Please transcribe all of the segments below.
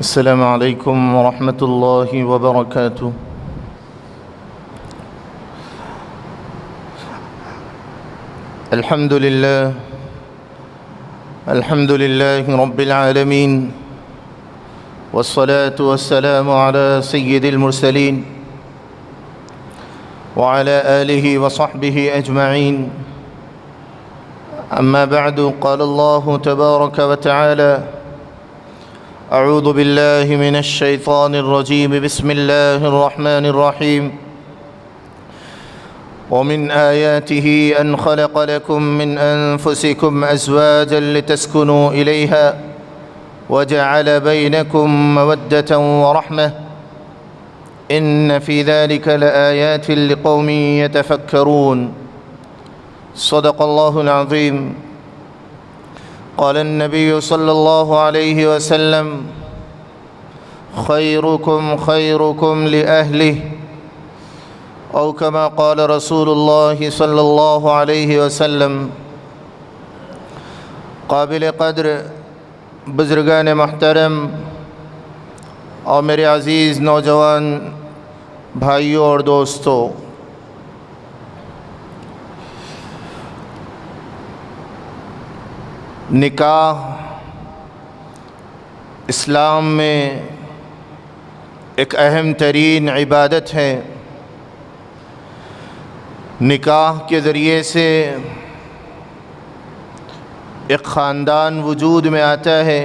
السلام علیکم ورحمۃ اللہ وبرکاتہ۔ الحمد للہ رب العالمین، والصلاة والسلام على سید المرسلین وعلى آلہ وصحبہ اجمعین، اما بعد، قال اللہ تبارک وتعالی: اعوذ باللہ من الشیطان الرجیم، بسم اللہ الرحمن الرحیم۔ ومن آیاته ان خلق لكم من انفسكم ازواجا لتسكنوا إليها وجعل بينكم مودة ورحمة ان في ذلك لآيات لقوم يتفكرون۔ صدق اللہ العظیم۔ قال النبي صلى الله عليه وسلم: خيركم خيركم لأهله، أو كما قال رسول الله صلى الله عليه وسلم۔ قابل قدر بزرگان محترم اور میرے عزیز نوجوان بھائیوں اور دوستوں، نکاح اسلام میں ایک اہم ترین عبادت ہے۔ نکاح کے ذریعے سے ایک خاندان وجود میں آتا ہے،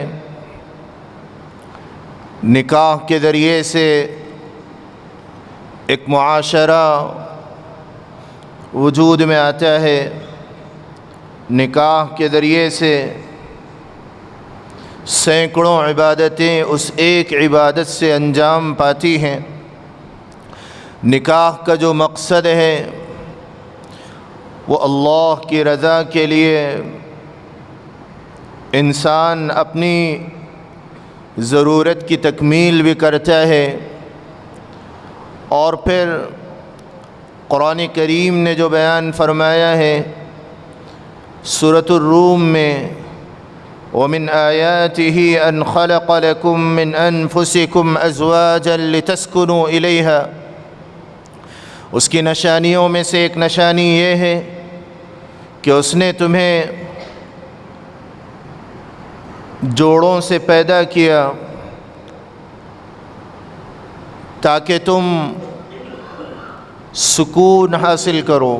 نکاح کے ذریعے سے ایک معاشرہ وجود میں آتا ہے، نکاح کے ذریعے سے سینکڑوں عبادتیں اس ایک عبادت سے انجام پاتی ہیں۔ نکاح کا جو مقصد ہے وہ اللہ کی رضا کے لیے انسان اپنی ضرورت کی تکمیل بھی کرتا ہے، اور پھر قرآن کریم نے جو بیان فرمایا ہے سورۃ الروم میں: وَمِنْ آيَاتِهِ أَنْ خَلَقَ لَكُم مِّنْ أَنفُسِكُمْ أَزْوَاجًا لِتَسْكُنُوا إِلَيْهَا، اس کی نشانیوں میں سے ایک نشانی یہ ہے کہ اس نے تمہیں جوڑوں سے پیدا کیا تاکہ تم سکون حاصل کرو۔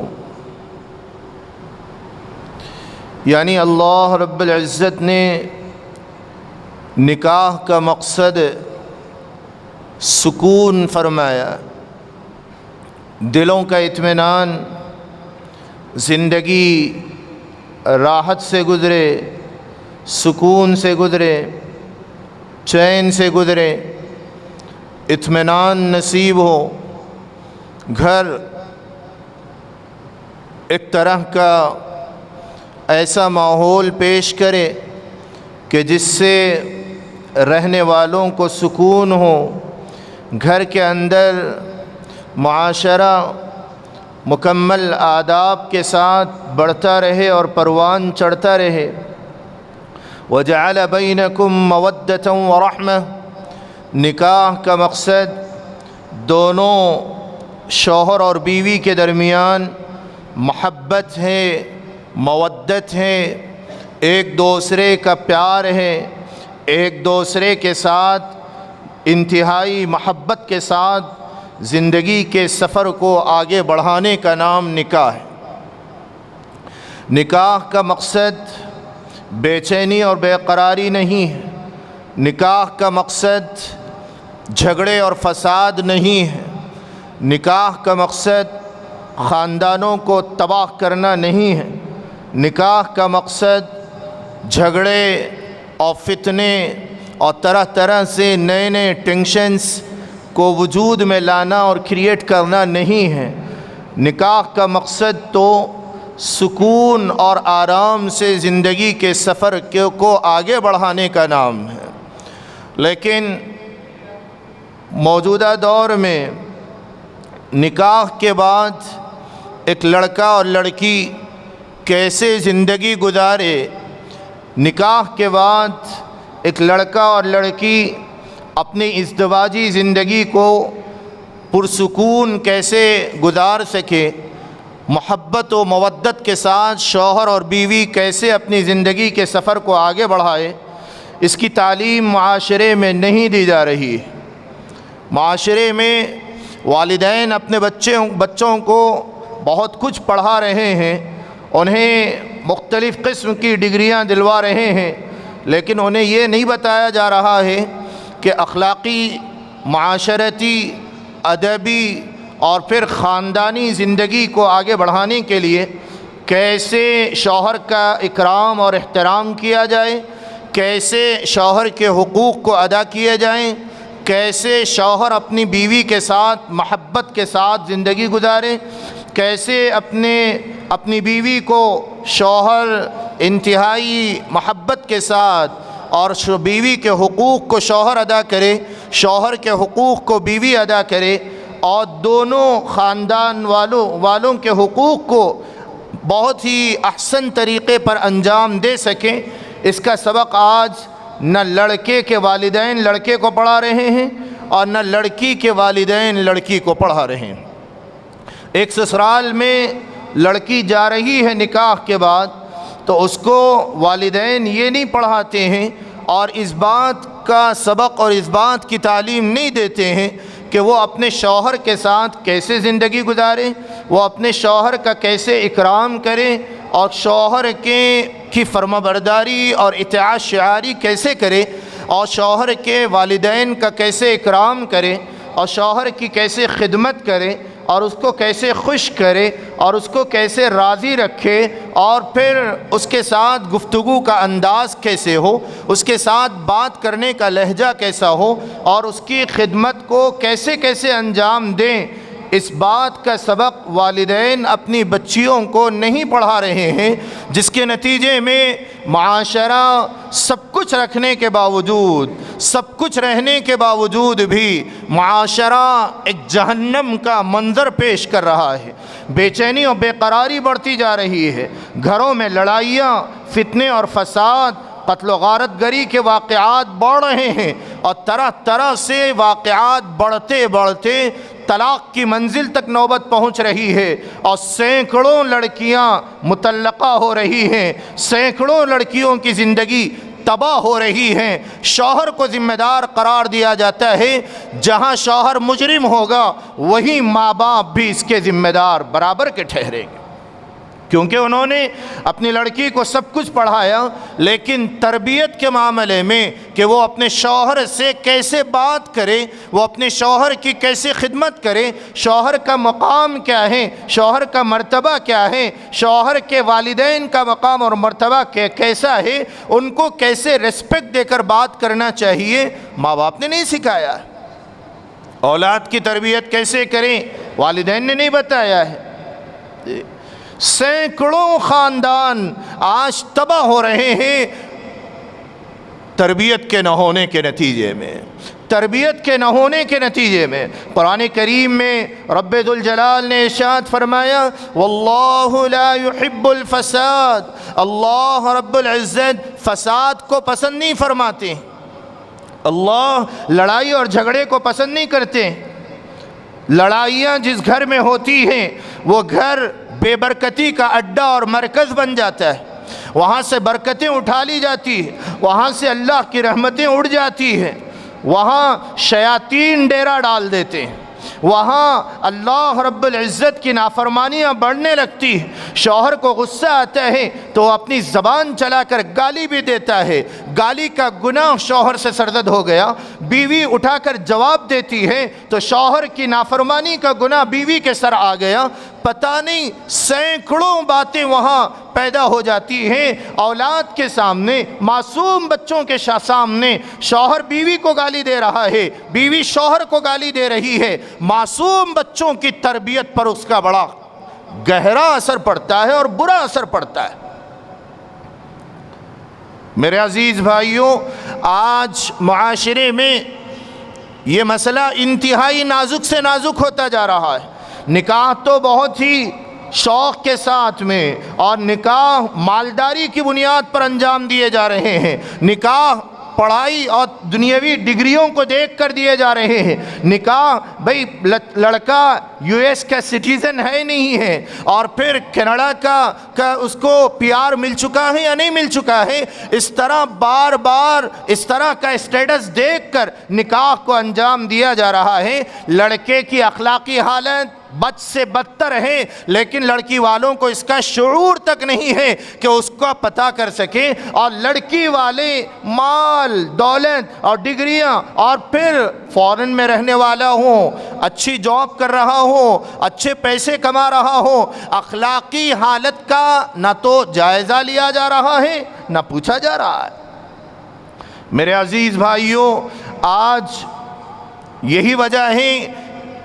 یعنی اللہ رب العزت نے نکاح کا مقصد سکون فرمایا، دلوں کا اطمینان، زندگی راحت سے گزرے، سکون سے گزرے، چین سے گزرے، اطمینان نصیب ہو، گھر ایک طرح کا ایسا ماحول پیش کرے کہ جس سے رہنے والوں کو سکون ہو، گھر کے اندر معاشرہ مکمل آداب کے ساتھ بڑھتا رہے اور پروان چڑھتا رہے۔ وَجَعَلَ بَيْنَكُمْ مَوَدَّةً وَرَحْمَةً، نکاح کا مقصد دونوں شوہر اور بیوی کے درمیان محبت ہے، مودت ہے، ایک دوسرے کا پیار ہے، ایک دوسرے کے ساتھ انتہائی محبت کے ساتھ زندگی کے سفر کو آگے بڑھانے کا نام نکاح ہے۔ نکاح کا مقصد بے چینی اور بے قراری نہیں ہے، نکاح کا مقصد جھگڑے اور فساد نہیں ہے، نکاح کا مقصد خاندانوں کو تباہ کرنا نہیں ہے، نکاح کا مقصد جھگڑے اور فتنے اور طرح طرح سے نئے نئے ٹینشنز کو وجود میں لانا اور کریٹ کرنا نہیں ہے۔ نکاح کا مقصد تو سکون اور آرام سے زندگی کے سفر کو آگے بڑھانے کا نام ہے، لیکن موجودہ دور میں نکاح کے بعد ایک لڑکا اور لڑکی کیسے زندگی گزارے، نکاح کے بعد ایک لڑکا اور لڑکی اپنی ازدواجی زندگی کو پرسکون کیسے گزار سکے، محبت و مودت کے ساتھ شوہر اور بیوی کیسے اپنی زندگی کے سفر کو آگے بڑھائے، اس کی تعلیم معاشرے میں نہیں دی جا رہی ہے۔ معاشرے میں والدین اپنے بچوں کو بہت کچھ پڑھا رہے ہیں، انہیں مختلف قسم کی ڈگریاں دلوا رہے ہیں، لیکن انہیں یہ نہیں بتایا جا رہا ہے کہ اخلاقی، معاشرتی، ادبی اور پھر خاندانی زندگی کو آگے بڑھانے کے لیے کیسے شوہر کا اکرام اور احترام کیا جائے، کیسے شوہر کے حقوق کو ادا کیے جائیں، کیسے شوہر اپنی بیوی کے ساتھ محبت کے ساتھ زندگی گزارے، کیسے اپنی بیوی کو شوہر انتہائی محبت کے ساتھ اور بیوی کے حقوق کو شوہر ادا کرے، شوہر کے حقوق کو بیوی ادا کرے، اور دونوں خاندان والوں کے حقوق کو بہت ہی احسن طریقے پر انجام دے سکیں۔ اس کا سبق آج نہ لڑکے کے والدین لڑکے کو پڑھا رہے ہیں اور نہ لڑکی کے والدین لڑکی کو پڑھا رہے ہیں۔ ایک سسرال میں لڑکی جا رہی ہے نکاح کے بعد تو اس کو والدین یہ نہیں پڑھاتے ہیں اور اس بات کا سبق اور اس بات کی تعلیم نہیں دیتے ہیں کہ وہ اپنے شوہر کے ساتھ کیسے زندگی گزارے، وہ اپنے شوہر کا کیسے اکرام کرے اور شوہر کی فرمانبرداری اور اطاعت شعاری کیسے کرے، اور شوہر کے والدین کا کیسے اکرام کرے، اور شوہر کی کیسے خدمت کرے، اور اس کو کیسے خوش کرے، اور اس کو کیسے راضی رکھے، اور پھر اس کے ساتھ گفتگو کا انداز کیسے ہو، اس کے ساتھ بات کرنے کا لہجہ کیسا ہو، اور اس کی خدمت کو کیسے کیسے انجام دیں، اس بات کا سبق والدین اپنی بچیوں کو نہیں پڑھا رہے ہیں، جس کے نتیجے میں معاشرہ سب کچھ رکھنے کے باوجود، سب کچھ رہنے کے باوجود بھی معاشرہ ایک جہنم کا منظر پیش کر رہا ہے۔ بے چینی اور بے قراری بڑھتی جا رہی ہے، گھروں میں لڑائیاں، فتنے اور فساد، قتل و غارت گری کے واقعات بڑھ رہے ہیں، اور طرح طرح سے واقعات بڑھتے بڑھتے طلاق کی منزل تک نوبت پہنچ رہی ہے، اور سینکڑوں لڑکیاں مطلقہ ہو رہی ہیں، سینکڑوں لڑکیوں کی زندگی تباہ ہو رہی ہیں۔ شوہر کو ذمہ دار قرار دیا جاتا ہے، جہاں شوہر مجرم ہوگا وہیں ماں باپ بھی اس کے ذمہ دار برابر کے ٹھہریں گے، کیونکہ انہوں نے اپنی لڑکی کو سب کچھ پڑھایا، لیکن تربیت کے معاملے میں کہ وہ اپنے شوہر سے کیسے بات کرے، وہ اپنے شوہر کی کیسے خدمت کرے، شوہر کا مقام کیا ہے، شوہر کا مرتبہ کیا ہے، شوہر کے والدین کا مقام اور مرتبہ کیسا ہے، ان کو کیسے ریسپیکٹ دے کر بات کرنا چاہیے، ماں باپ نے نہیں سکھایا۔ اولاد کی تربیت کیسے کریں، والدین نے نہیں بتایا ہے۔ سینکڑوں خاندان آج تباہ ہو رہے ہیں تربیت کے نہ ہونے کے نتیجے میں، تربیت کے نہ ہونے کے نتیجے میں۔ قرآن کریم میں رب ذوالجلال نے ارشاد فرمایا واللہ لا يحب الفساد، اللہ رب العزت فساد کو پسند نہیں فرماتے، اللہ لڑائی اور جھگڑے کو پسند نہیں کرتے۔ لڑائیاں جس گھر میں ہوتی ہیں وہ گھر بے برکتی کا اڈا اور مرکز بن جاتا ہے، وہاں سے برکتیں اٹھا لی جاتی ہیں، وہاں سے اللہ کی رحمتیں اڑ جاتی ہیں، وہاں شیاطین ڈیرا ڈال دیتے ہیں، وہاں اللہ رب العزت کی نافرمانیاں بڑھنے لگتی ہیں۔ شوہر کو غصہ آتا ہے تو اپنی زبان چلا کر گالی بھی دیتا ہے، گالی کا گناہ شوہر سے سرزد ہو گیا، بیوی اٹھا کر جواب دیتی ہے تو شوہر کی نافرمانی کا گناہ بیوی کے سر آ گیا، پتہ نہیں سینکڑوں باتیں وہاں پیدا ہو جاتی ہیں۔ اولاد کے سامنے، معصوم بچوں کے سامنے شوہر بیوی کو گالی دے رہا ہے، بیوی شوہر کو گالی دے رہی ہے، معصوم بچوں کی تربیت پر اس کا بڑا گہرا اثر پڑتا ہے اور برا اثر پڑتا ہے۔ میرے عزیز بھائیوں، آج معاشرے میں یہ مسئلہ انتہائی نازک سے نازک ہوتا جا رہا ہے۔ نکاح تو بہت ہی شوق کے ساتھ میں اور نکاح مالداری کی بنیاد پر انجام دیے جا رہے ہیں، نکاح پڑھائی اور دنیاوی ڈگریوں کو دیکھ کر دیے جا رہے ہیں، نکاح بھئی لڑکا یو ایس کا سٹیزن ہے نہیں ہے اور پھر کینیڈا کا اس کو پی آر مل چکا ہے یا نہیں مل چکا ہے، اس طرح بار بار اس طرح کا اسٹیٹس دیکھ کر نکاح کو انجام دیا جا رہا ہے۔ لڑکے کی اخلاقی حالت بد سے بدتر ہے، لیکن لڑکی والوں کو اس کا شعور تک نہیں ہے کہ اس کو پتہ کر سکیں، اور لڑکی والے مال دولت اور ڈگریاں اور پھر فورن میں رہنے والا ہوں، اچھی جاب کر رہا ہوں، اچھے پیسے کما رہا ہوں، اخلاقی حالت کا نہ تو جائزہ لیا جا رہا ہے نہ پوچھا جا رہا ہے۔ میرے عزیز بھائیوں، آج یہی وجہ ہے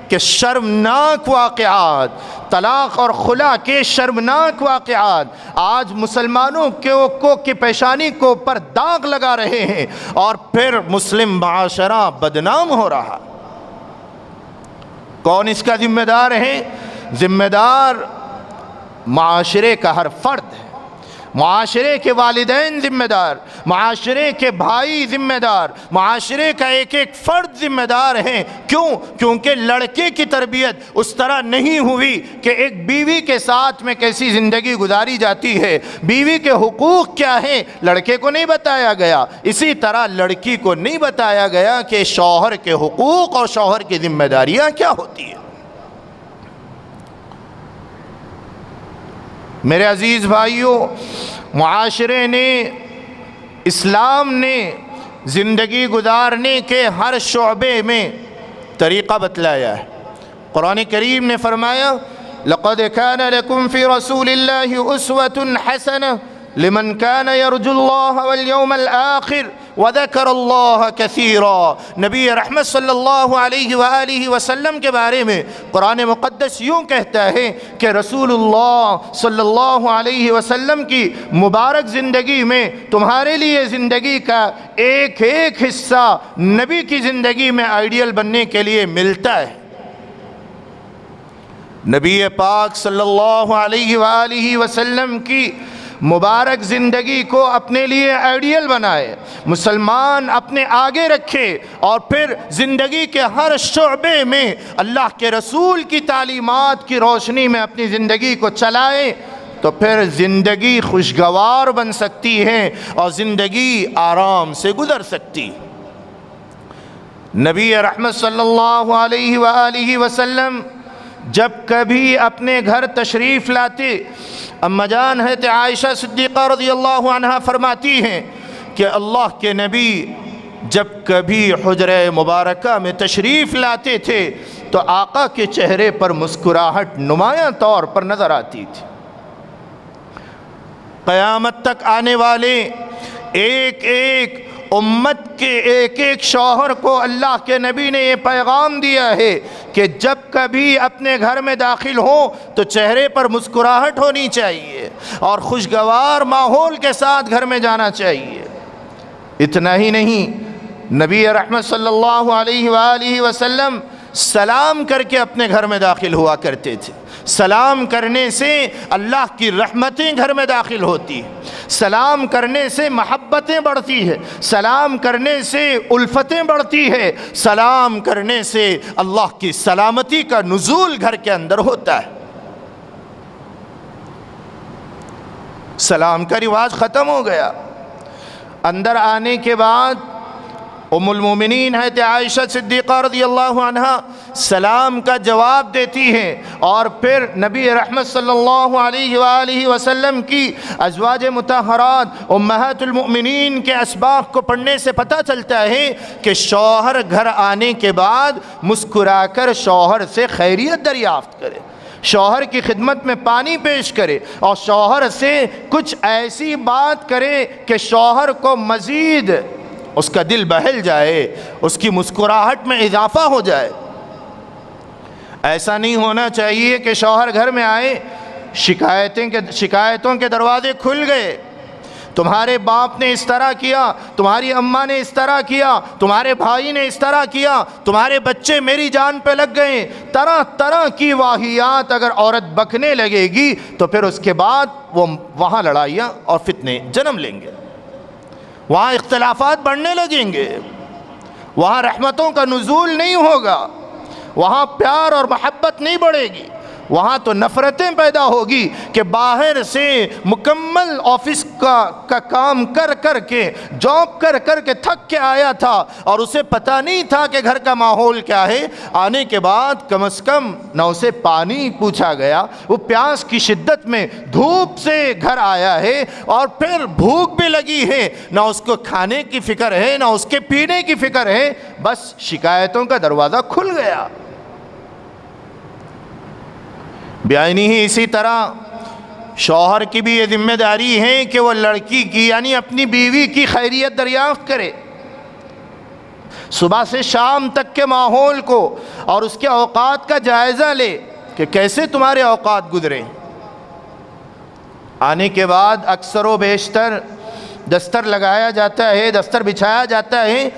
کہ شرمناک واقعات، طلاق اور خلا کے شرمناک واقعات آج مسلمانوں کی پیشانی کو پر داغ لگا رہے ہیں، اور پھر مسلم معاشرہ بدنام ہو رہا۔ کون اس کا ذمہ دار ہے؟ ذمہ دار معاشرے کا ہر فرد ہے، معاشرے کے والدین ذمہ دار، معاشرے کے بھائی ذمہ دار، معاشرے کا ایک ایک فرد ذمہ دار ہے۔ کیونکہ لڑکے کی تربیت اس طرح نہیں ہوئی کہ ایک بیوی کے ساتھ میں کیسی زندگی گزاری جاتی ہے، بیوی کے حقوق کیا ہیں، لڑکے کو نہیں بتایا گیا، اسی طرح لڑکی کو نہیں بتایا گیا کہ شوہر کے حقوق اور شوہر کی ذمہ داریاں کیا ہوتی ہیں۔ میرے عزیز بھائیوں، معاشرے نے، اسلام نے زندگی گزارنے کے ہر شعبے میں طریقہ بتلایا ہے۔ قرآن کریم نے فرمایا لَقَدْ كَانَ لَكُمْ فِي رَسُولِ اللَّهِ أُسْوَةٌ حَسَنَةٌ لِمَنْ كَانَ يَرْجُو اللَّهَ وَالْيَوْمَ الْآخِرَ وَذَكَرَ اللَّهَ كَثِيرًا۔ نبی رحمت صلی اللہ علیہ وآلہ وسلم کے بارے میں قرآن مقدس یوں کہتا ہے کہ رسول اللہ صلی اللہ علیہ وسلم کی مبارک زندگی میں تمہارے لیے زندگی کا ایک ایک حصہ نبی کی زندگی میں آئیڈیل بننے کے لیے ملتا ہے۔ نبی پاک صلی اللہ علیہ وآلہ وسلم کی مبارک زندگی کو اپنے لیے آئیڈیل بنائے، مسلمان اپنے آگے رکھے، اور پھر زندگی کے ہر شعبے میں اللہ کے رسول کی تعلیمات کی روشنی میں اپنی زندگی کو چلائے، تو پھر زندگی خوشگوار بن سکتی ہے اور زندگی آرام سے گزر سکتی۔ نبی رحمت صلی اللہ علیہ وآلہ وسلم جب کبھی اپنے گھر تشریف لاتے، اما جان حضرت عائشہ صدیقہ رضی اللہ عنہ فرماتی ہیں کہ اللہ کے نبی جب کبھی حجرہ مبارکہ میں تشریف لاتے تھے تو آقا کے چہرے پر مسکراہٹ نمایاں طور پر نظر آتی تھی۔ قیامت تک آنے والے ایک ایک امت کے ایک ایک شوہر کو اللہ کے نبی نے یہ پیغام دیا ہے کہ جب کبھی اپنے گھر میں داخل ہوں تو چہرے پر مسکراہٹ ہونی چاہیے اور خوشگوار ماحول کے ساتھ گھر میں جانا چاہیے۔ اتنا ہی نہیں، نبی رحمت صلی اللہ علیہ وآلہ وسلم سلام کر کے اپنے گھر میں داخل ہوا کرتے تھے۔ سلام کرنے سے اللہ کی رحمتیں گھر میں داخل ہوتی ہیں، سلام کرنے سے محبتیں بڑھتی ہیں، سلام کرنے سے الفتیں بڑھتی ہے، سلام کرنے سے اللہ کی سلامتی کا نزول گھر کے اندر ہوتا ہے۔ سلام کا رواج ختم ہو گیا۔ اندر آنے کے بعد ام المومنین حضرت عائشہ صدیقہ رضی اللہ عنہا سلام کا جواب دیتی ہیں، اور پھر نبی رحمت صلی اللہ علیہ وآلہ وسلم کی ازواج مطہرات امہات المؤمنین کے اسباق کو پڑھنے سے پتہ چلتا ہے کہ شوہر گھر آنے کے بعد مسکرا کر شوہر سے خیریت دریافت کرے، شوہر کی خدمت میں پانی پیش کرے، اور شوہر سے کچھ ایسی بات کرے کہ شوہر کو مزید اس کا دل بہل جائے، اس کی مسکراہٹ میں اضافہ ہو جائے۔ ایسا نہیں ہونا چاہیے کہ شوہر گھر میں آئے، شکایتوں کے دروازے کھل گئے، تمہارے باپ نے اس طرح کیا، تمہاری اماں نے اس طرح کیا، تمہارے بھائی نے اس طرح کیا، تمہارے بچے میری جان پہ لگ گئے، طرح طرح کی واہیات اگر عورت بکنے لگے گی تو پھر اس کے بعد وہ وہاں لڑائیاں اور فتنے جنم لیں گے، وہاں اختلافات بڑھنے لگیں گے، وہاں رحمتوں کا نزول نہیں ہوگا، وہاں پیار اور محبت نہیں بڑھے گی، وہاں تو نفرتیں پیدا ہوگی کہ باہر سے مکمل آفس کا کام کر کے جاب کر کے تھک کے آیا تھا اور اسے پتہ نہیں تھا کہ گھر کا ماحول کیا ہے، آنے کے بعد کم از کم نہ اسے پانی پوچھا گیا، وہ پیاس کی شدت میں دھوپ سے گھر آیا ہے اور پھر بھوک بھی لگی ہے، نہ اس کو کھانے کی فکر ہے نہ اس کے پینے کی فکر ہے، بس شکایتوں کا دروازہ کھل گیا۔ بیانی ہی اسی طرح شوہر کی بھی یہ ذمہ داری ہے کہ وہ لڑکی کی یعنی اپنی بیوی کی خیریت دریافت کرے، صبح سے شام تک کے ماحول کو اور اس کے اوقات کا جائزہ لے کہ کیسے تمہارے اوقات گزرے۔ آنے کے بعد اکثر و بیشتر دستر لگایا جاتا ہے، دستر بچھایا جاتا ہے،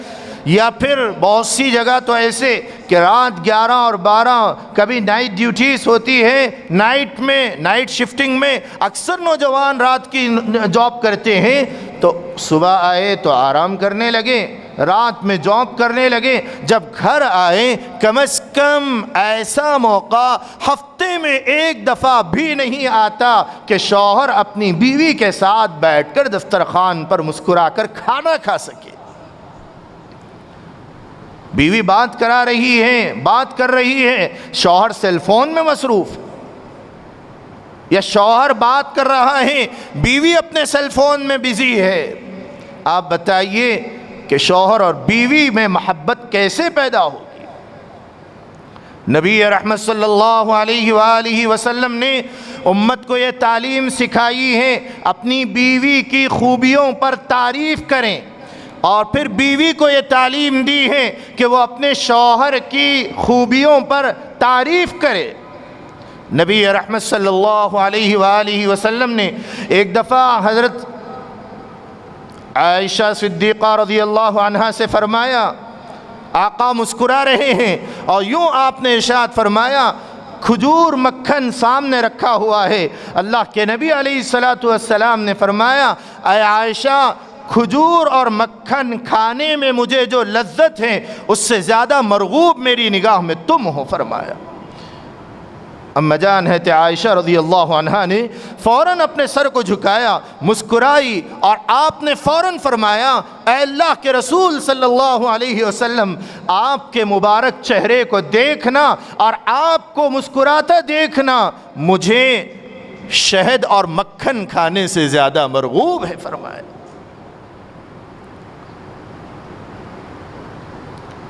یا پھر بہت سی جگہ تو ایسے کہ رات 11 اور 12 کبھی نائٹ ڈیوٹیز ہوتی ہے، نائٹ شفٹنگ میں اکثر نوجوان رات کی جاب کرتے ہیں، تو صبح آئے تو آرام کرنے لگے، رات میں جاب کرنے لگے، جب گھر آئے کم از کم ایسا موقع ہفتے میں ایک دفعہ بھی نہیں آتا کہ شوہر اپنی بیوی کے ساتھ بیٹھ کر دسترخوان پر مسکرا کر کھانا کھا سکے۔ بیوی بات کر رہی ہے، شوہر سیل فون میں مصروف، یا شوہر بات کر رہا ہے، بیوی اپنے سیل فون میں بزی ہے۔ آپ بتائیے کہ شوہر اور بیوی میں محبت کیسے پیدا ہوگی؟ نبی رحمت صلی اللہ علیہ وآلہ وسلم نے امت کو یہ تعلیم سکھائی ہے، اپنی بیوی کی خوبیوں پر تعریف کریں، اور پھر بیوی کو یہ تعلیم دی ہے کہ وہ اپنے شوہر کی خوبیوں پر تعریف کرے۔ نبی رحمت صلی اللہ علیہ وآلہ وسلم نے ایک دفعہ حضرت عائشہ صدیقہ رضی اللہ عنہا سے فرمایا، آقا مسکرا رہے ہیں اور یوں آپ نے ارشاد فرمایا، کھجور مکھن سامنے رکھا ہوا ہے، اللہ کے نبی علیہ السلام نے فرمایا، اے عائشہ، کھجور اور مکھن کھانے میں مجھے جو لذت ہے اس سے زیادہ مرغوب میری نگاہ میں تم ہو، فرمایا۔ اما جان ہے عائشہ رضی اللہ عنہا نے فوراً اپنے سر کو جھکایا، مسکرائی، اور آپ نے فوراً فرمایا، اے اللہ کے رسول صلی اللہ علیہ وسلم، آپ کے مبارک چہرے کو دیکھنا اور آپ کو مسکراتا دیکھنا مجھے شہد اور مکھن کھانے سے زیادہ مرغوب ہے، فرمایا۔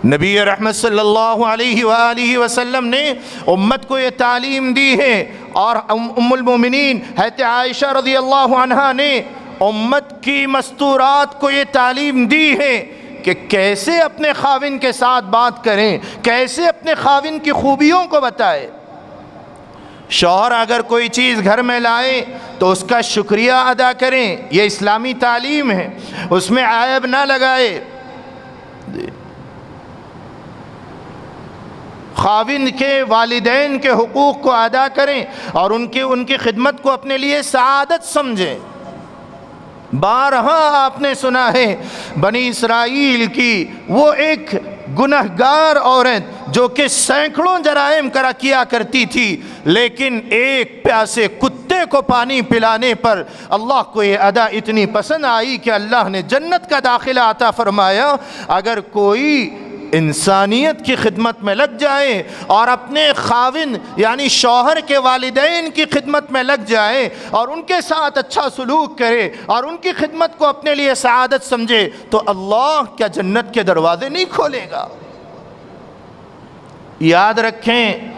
نبی رحمت صلی اللہ علیہ وآلہ وسلم نے امت کو یہ تعلیم دی ہے، اور ام المومنین حضرت عائشہ رضی اللہ عنہا نے امت کی مستورات کو یہ تعلیم دی ہے کہ کیسے اپنے خاوند کے ساتھ بات کریں، کیسے اپنے خاوند کی خوبیوں کو بتائیں۔ شوہر اگر کوئی چیز گھر میں لائے تو اس کا شکریہ ادا کریں، یہ اسلامی تعلیم ہے، اس میں عیب نہ لگائے۔ خاوند کے والدین کے حقوق کو ادا کریں اور ان کی خدمت کو اپنے لیے سعادت سمجھیں۔ بارہا آپ نے سنا ہے بنی اسرائیل کی وہ ایک گنہگار عورت جو کہ سینکڑوں جرائم کیا کرتی تھی، لیکن ایک پیاسے کتے بچے کو پانی پلانے پر اللہ کو یہ ادا اتنی پسند آئی کہ اللہ نے جنت کا داخلہ عطا فرمایا۔ اگر کوئی انسانیت کی خدمت میں لگ جائے اور اپنے خاوند یعنی شوہر کے والدین کی خدمت میں لگ جائے اور ان کے ساتھ اچھا سلوک کرے اور ان کی خدمت کو اپنے لیے سعادت سمجھے تو اللہ کیا جنت کے دروازے نہیں کھولے گا؟ یاد رکھیں،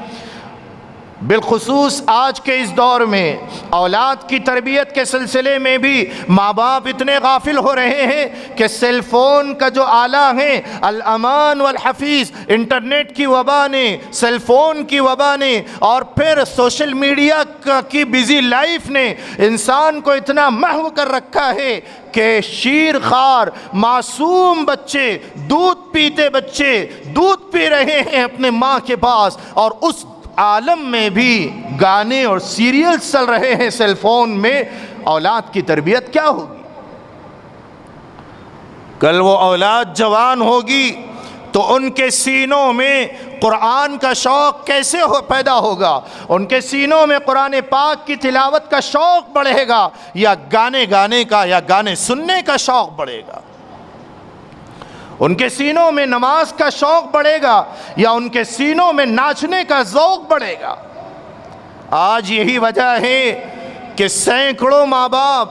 بالخصوص آج کے اس دور میں اولاد کی تربیت کے سلسلے میں بھی ماں باپ اتنے غافل ہو رہے ہیں کہ سیل فون کا جو آلہ ہے الامان والحفیظ، انٹرنیٹ کی وبا نے، سیل فون کی وبا نے اور پھر سوشل میڈیا کی بزی لائف نے انسان کو اتنا محو کر رکھا ہے کہ شیر خوار معصوم بچے، دودھ پیتے بچے دودھ پی رہے ہیں اپنے ماں کے پاس، اور اس عالم میں بھی گانے اور سیریل چل رہے ہیں سیل فون میں۔ اولاد کی تربیت کیا ہوگی؟ کل وہ اولاد جوان ہوگی تو ان کے سینوں میں قرآن کا شوق کیسے پیدا ہوگا؟ ان کے سینوں میں قرآن پاک کی تلاوت کا شوق بڑھے گا یا گانے گانے کا یا گانے سننے کا شوق بڑھے گا؟ ان کے سینوں میں نماز کا شوق بڑھے گا یا ان کے سینوں میں ناچنے کا ذوق بڑھے گا؟ آج یہی وجہ ہے کہ سینکڑوں ماں باپ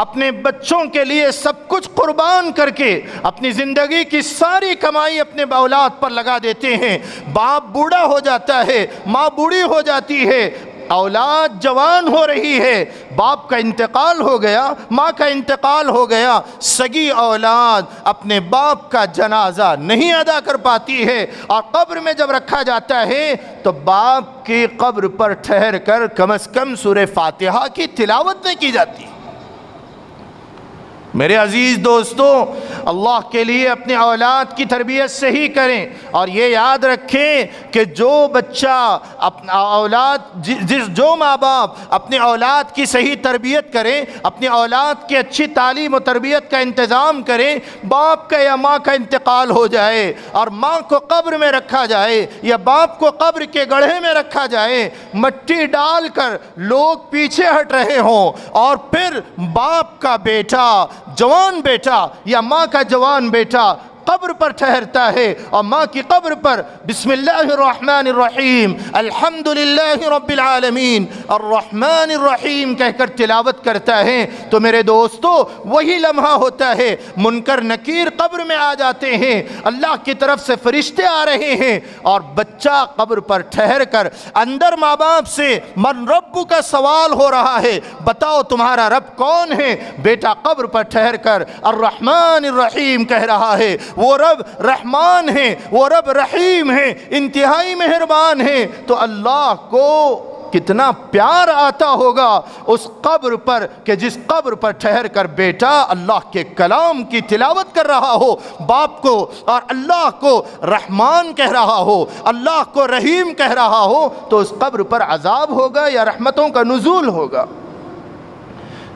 اپنے بچوں کے لیے سب کچھ قربان کر کے اپنی زندگی کی ساری کمائی اپنے اولاد پر لگا دیتے ہیں۔ باپ بوڑھا ہو جاتا ہے، ماں بوڑھی ہو جاتی ہے، اولاد جوان ہو رہی ہے، باپ کا انتقال ہو گیا، ماں کا انتقال ہو گیا، سگی اولاد اپنے باپ کا جنازہ نہیں ادا کر پاتی ہے، اور قبر میں جب رکھا جاتا ہے تو باپ کی قبر پر ٹھہر کر کم از کم سورہ فاتحہ کی تلاوت نہیں کی جاتی۔ میرے عزیز دوستو، اللہ کے لیے اپنے اولاد کی تربیت صحیح کریں، اور یہ یاد رکھیں کہ جو بچہ جو ماں باپ اپنے اولاد کی صحیح تربیت کریں، اپنی اولاد کی اچھی تعلیم و تربیت کا انتظام کریں، باپ کا یا ماں کا انتقال ہو جائے اور ماں کو قبر میں رکھا جائے یا باپ کو قبر کے گڑھے میں رکھا جائے، مٹی ڈال کر لوگ پیچھے ہٹ رہے ہوں، اور پھر باپ کا بیٹا، جوان بیٹا یا ماں کا جوان بیٹا قبر پر ٹھہرتا ہے اور ماں کی قبر پر بسم اللہ الرحمن الرحیم الحمدللہ رب العالمین الرحمن الرحیم کہہ کر تلاوت کرتا ہے، تو میرے دوستو وہی لمحہ ہوتا ہے منکر نکیر قبر میں آ جاتے ہیں، اللہ کی طرف سے فرشتے آ رہے ہیں، اور بچہ قبر پر ٹھہر کر اندر ماں باپ سے من رب کا سوال ہو رہا ہے، بتاؤ تمہارا رب کون ہے؟ بیٹا قبر پر ٹھہر کر الرحمن الرحیم کہہ رہا ہے۔ وہ رب رحمان ہے، وہ رب رحیم ہے، انتہائی مہربان ہے، تو اللہ کو کتنا پیار آتا ہوگا اس قبر پر کہ جس قبر پر ٹھہر کر بیٹا اللہ کے کلام کی تلاوت کر رہا ہو، باپ کو اور اللہ کو رحمان کہہ رہا ہو، اللہ کو رحیم کہہ رہا ہو، تو اس قبر پر عذاب ہوگا یا رحمتوں کا نزول ہوگا؟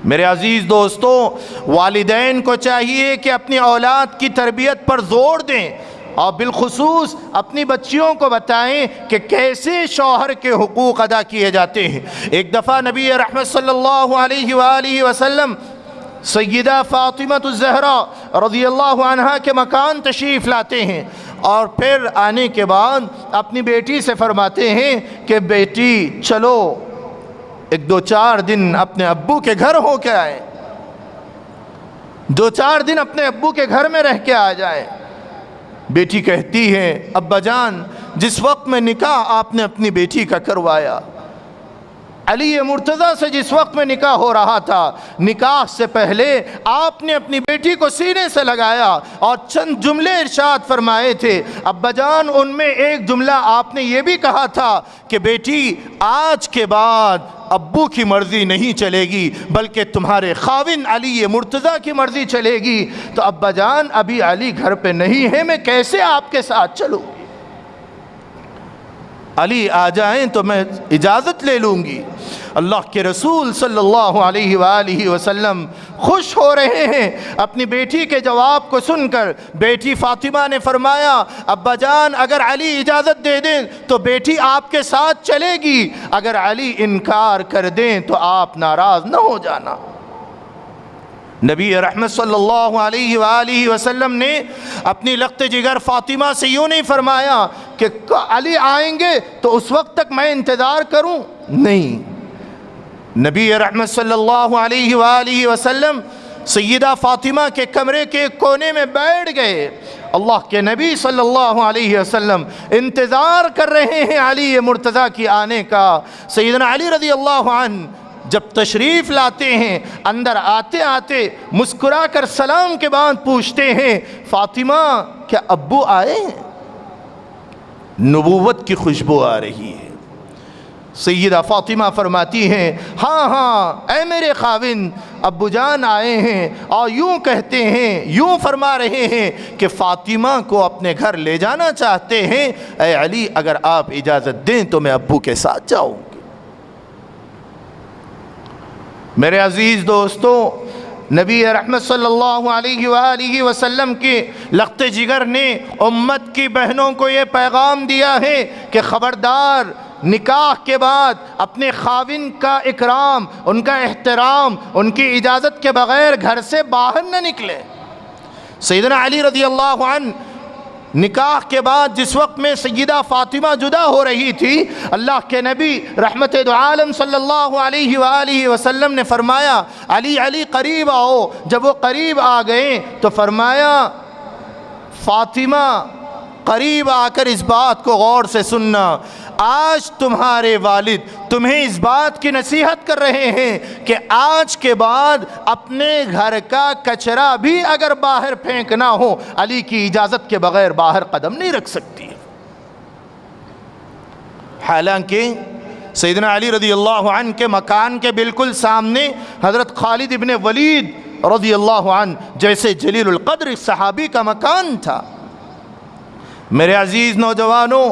میرے عزیز دوستو، والدین کو چاہیے کہ اپنی اولاد کی تربیت پر زور دیں، اور بالخصوص اپنی بچیوں کو بتائیں کہ کیسے شوہر کے حقوق ادا کیے جاتے ہیں۔ ایک دفعہ نبی رحمت صلی اللہ علیہ وآلہ وسلم سیدہ فاطمہ الزہرا رضی اللہ عنہا کے مکان تشریف لاتے ہیں، اور پھر آنے کے بعد اپنی بیٹی سے فرماتے ہیں کہ بیٹی چلو ایک دو چار دن اپنے ابو کے گھر ہو کے آئے، دو چار دن اپنے ابو کے گھر میں رہ کے آ جائے۔ بیٹی کہتی ہے ابا جان، جس وقت میں نکاح آپ نے اپنی بیٹی کا کروایا، علی مرتضیٰ سے جس وقت میں نکاح ہو رہا تھا، نکاح سے پہلے آپ نے اپنی بیٹی کو سینے سے لگایا اور چند جملے ارشاد فرمائے تھے۔ ابا جان، ان میں ایک جملہ آپ نے یہ بھی کہا تھا کہ بیٹی آج کے بعد ابو کی مرضی نہیں چلے گی بلکہ تمہارے خاوند علی مرتضیٰ کی مرضی چلے گی۔ تو ابا جان ابھی علی گھر پہ نہیں ہے، میں کیسے آپ کے ساتھ چلوں؟ علی آ جائیں تو میں اجازت لے لوں گی۔ اللہ کے رسول صلی اللہ علیہ وآلہ وسلم خوش ہو رہے ہیں اپنی بیٹی کے جواب کو سن کر۔ بیٹی فاطمہ نے فرمایا ابا جان اگر علی اجازت دے دیں تو بیٹی آپ کے ساتھ چلے گی، اگر علی انکار کر دیں تو آپ ناراض نہ ہو جانا۔ نبی رحمت صلی اللہ علیہ وآلہ وسلم نے اپنی لخت جگر فاطمہ سے یوں نہیں فرمایا کہ علی آئیں گے تو اس وقت تک میں انتظار کروں، نہیں، نبی رحمت صلی اللہ علیہ وآلہ وسلم سیدہ فاطمہ کے کمرے کے کونے میں بیٹھ گئے۔ اللہ کے نبی صلی اللہ علیہ وسلم انتظار کر رہے ہیں علی مرتضیٰ کی آنے کا۔ سیدنا علی رضی اللہ عنہ جب تشریف لاتے ہیں، اندر آتے آتے مسکرا کر سلام کے بعد پوچھتے ہیں فاطمہ کیا ابو آئے ہیں؟ نبوت کی خوشبو آ رہی ہے۔ سیدہ فاطمہ فرماتی ہیں ہاں ہاں اے میرے خاوند ابو جان آئے ہیں، اور یوں کہتے ہیں، یوں فرما رہے ہیں کہ فاطمہ کو اپنے گھر لے جانا چاہتے ہیں، اے علی اگر آپ اجازت دیں تو میں ابو کے ساتھ جاؤں گی۔ میرے عزیز دوستو، نبی رحمت صلی اللہ علیہ وآلہ وسلم کے لخت جگر نے امت کی بہنوں کو یہ پیغام دیا ہے کہ خبردار نکاح کے بعد اپنے خاوند کا اکرام، ان کا احترام، ان کی اجازت کے بغیر گھر سے باہر نہ نکلے۔ سیدنا علی رضی اللہ عنہ نکاح کے بعد جس وقت میں سیدہ فاطمہ جدا ہو رہی تھی، اللہ کے نبی رحمت دو عالم صلی اللہ علیہ وآلہ وسلم نے فرمایا علی علی قریب آؤ۔ جب وہ قریب آ گئے تو فرمایا فاطمہ قریب آ کر اس بات کو غور سے سننا، آج تمہارے والد تمہیں اس بات کی نصیحت کر رہے ہیں کہ آج کے بعد اپنے گھر کا کچرا بھی اگر باہر پھینکنا ہو علی کی اجازت کے بغیر باہر قدم نہیں رکھ سکتی۔ حالانکہ سیدنا علی رضی اللہ عنہ کے مکان کے بالکل سامنے حضرت خالد ابن ولید رضی اللہ عنہ جیسے جلیل القدر صحابی کا مکان تھا۔ میرے عزیز نوجوانوں،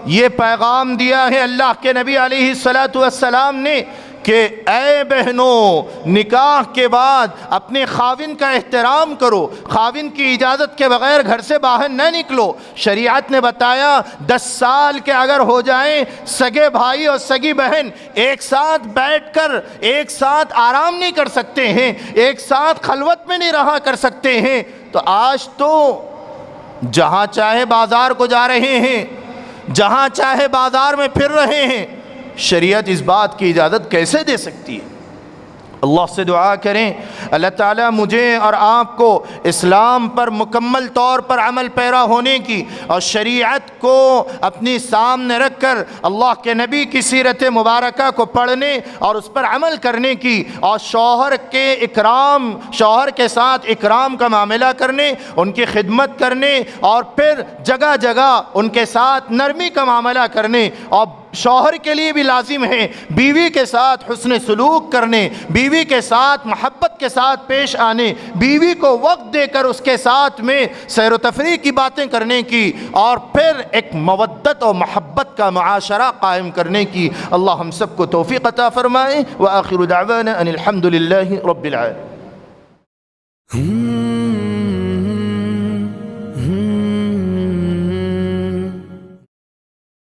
یہ پیغام دیا ہے اللہ کے نبی علیہ السلام نے کہ اے بہنوں، نکاح کے بعد اپنے خاوند کا احترام کرو، خاوند کی اجازت کے بغیر گھر سے باہر نہ نکلو۔ شریعت نے بتایا 10 سال کے اگر ہو جائیں سگے بھائی اور سگی بہن ایک ساتھ بیٹھ کر ایک ساتھ آرام نہیں کر سکتے ہیں، ایک ساتھ خلوت میں نہیں رہا کر سکتے ہیں، تو آج تو جہاں چاہے بازار کو جا رہے ہیں، جہاں چاہے بازار میں پھر رہے ہیں، شریعت اس بات کی اجازت کیسے دے سکتی ہے؟ اللہ سے دعا کریں اللہ تعالیٰ مجھے اور آپ کو اسلام پر مکمل طور پر عمل پیرا ہونے کی اور شریعت کو اپنی سامنے رکھ کر اللہ کے نبی کی سیرت مبارکہ کو پڑھنے اور اس پر عمل کرنے کی، اور شوہر کے ساتھ اکرام کا معاملہ کرنے، ان کی خدمت کرنے، اور پھر جگہ جگہ ان کے ساتھ نرمی کا معاملہ کرنے، اور شوہر کے لیے بھی لازم ہے بیوی کے ساتھ حسن سلوک کرنے، بیوی کے ساتھ محبت کے ساتھ پیش آنے، بیوی کو وقت دے کر اس کے ساتھ میں سیر و تفریح کی باتیں کرنے کی، اور پھر ایک مودت اور محبت کا معاشرہ قائم کرنے کی۔ اللہ ہم سب کو توفیق عطا فرمائے۔ وآخر دعوانا ان الحمد للہ رب العالمین۔